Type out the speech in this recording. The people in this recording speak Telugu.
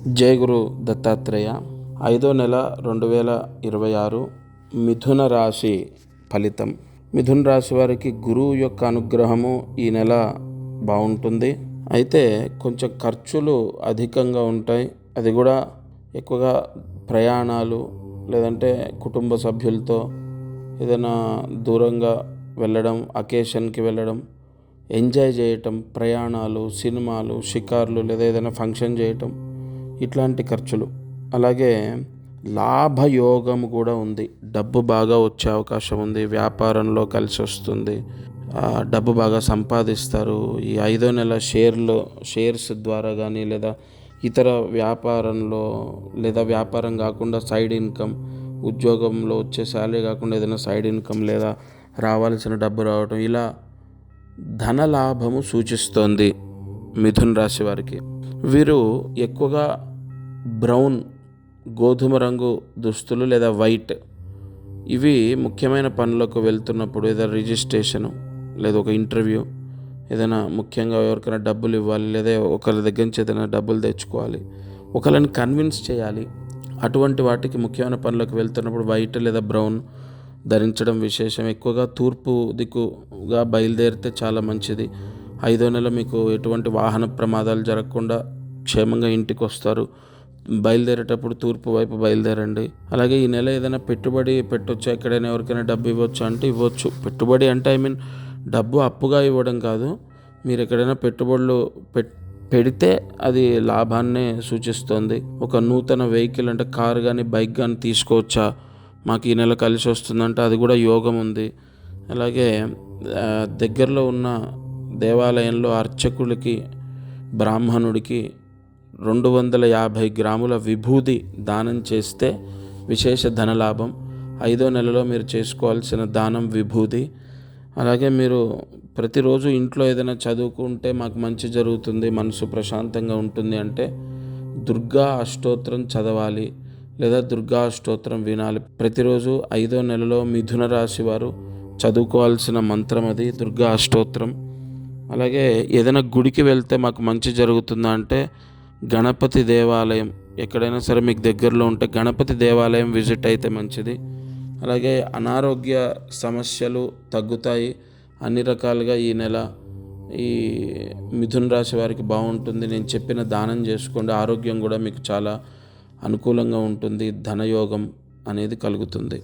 జై గురు దత్తాత్రేయ. 5వ నెల 2026 మిథున రాశి ఫలితం. మిథున రాశి వారికి గురువు యొక్క అనుగ్రహము ఈ నెల బాగుంటుంది. అయితే కొంచెం ఖర్చులు అధికంగా ఉంటాయి. అది కూడా ఎక్కువగా ప్రయాణాలు, లేదంటే కుటుంబ సభ్యులతో ఏదైనా దూరంగా వెళ్ళడం, అకేషన్కి వెళ్ళడం, ఎంజాయ్ చేయటం, ప్రయాణాలు, సినిమాలు, షికార్లు, లేదా ఏదైనా ఫంక్షన్ చేయటం, ఇట్లాంటి ఖర్చులు. అలాగే లాభయోగం కూడా ఉంది. డబ్బు బాగా వచ్చే అవకాశం ఉంది. వ్యాపారంలో కలిసి వస్తుంది. డబ్బు బాగా సంపాదిస్తారు. ఈ 5వ నెల షేర్స్ ద్వారా కానీ, లేదా ఇతర వ్యాపారంలో, లేదా వ్యాపారం కాకుండా సైడ్ ఇన్కమ్, ఉద్యోగంలో వచ్చే శాలరీ కాకుండా ఏదైనా సైడ్ ఇన్కమ్, లేదా రావాల్సిన డబ్బు రావటం, ఇలా ధన లాభము సూచిస్తోంది మిథున రాశి వారికి. వీరు ఎక్కువగా బ్రౌన్, గోధుమ రంగు దుస్తులు లేదా వైట్, ఇవి ముఖ్యమైన పనులకు వెళ్తున్నప్పుడు, ఏదైనా రిజిస్ట్రేషను, లేదా ఒక ఇంటర్వ్యూ, ఏదైనా ముఖ్యంగా ఎవరికైనా డబ్బులు ఇవ్వాలి, లేదా ఒకరి దగ్గర నుంచి ఏదైనా డబ్బులు తెచ్చుకోవాలి, ఒకరిని కన్విన్స్ చేయాలి, అటువంటి వాటికి ముఖ్యమైన పనులకు వెళ్తున్నప్పుడు వైట్ లేదా బ్రౌన్ ధరించడం విశేషం. ఎక్కువగా తూర్పు దిక్కుగా బయలుదేరితే చాలా మంచిది. 5వ నెల మీకు ఎటువంటి వాహన ప్రమాదాలు జరగకుండా క్షేమంగా ఇంటికి వస్తారు. బయలుదేరేటప్పుడు తూర్పు వైపు బయలుదేరండి. అలాగే ఈ నెల ఏదైనా పెట్టుబడి పెట్టొచ్చా, ఎక్కడైనా ఎవరికైనా డబ్బు ఇవ్వచ్చు అంటే ఇవ్వచ్చు. పెట్టుబడి అంటే డబ్బు అప్పుగా ఇవ్వడం కాదు. మీరు ఎక్కడైనా పెట్టుబడులు పెడితే అది లాభాన్నే సూచిస్తుంది. ఒక నూతన వెహికల్ అంటే కారు కానీ, బైక్ కానీ తీసుకోవచ్చా, మాకు ఈ నెల కలిసి వస్తుందంటే అది కూడా యోగం ఉంది. అలాగే దగ్గరలో ఉన్న దేవాలయంలో అర్చకులకి, బ్రాహ్మణుడికి 250 గ్రాముల విభూది దానం చేస్తే విశేష ధనలాభం. 5వ నెలలో మీరు చేసుకోవాల్సిన దానం విభూది. అలాగే మీరు ప్రతిరోజు ఇంట్లో ఏదైనా చదువుకుంటే మాకు మంచి జరుగుతుంది, మనసు ప్రశాంతంగా ఉంటుంది అంటే దుర్గా అష్టోత్తరం చదవాలి, లేదా దుర్గా అష్టోత్తరం వినాలి. ప్రతిరోజు 5వ నెలలో మిథున రాశి వారు చదువుకోవాల్సిన మంత్రం అది దుర్గా అష్టోత్తరం. అలాగే ఏదైనా గుడికి వెళ్తే మాకు మంచి జరుగుతుందా అంటే గణపతి దేవాలయం, ఎక్కడైనా సరే మీకు దగ్గరలో ఉంటే గణపతి దేవాలయం విజిట్ అయితే మంచిది. అలాగే అనారోగ్య సమస్యలు తగ్గుతాయి. అన్ని రకాలుగా ఈ నెల ఈ మిథున రాశి వారికి బాగుంటుంది. నేను చెప్పిన దానం చేసుకోండి. ఆరోగ్యం కూడా మీకు చాలా అనుకూలంగా ఉంటుంది. ధనయోగం అనేది కలుగుతుంది.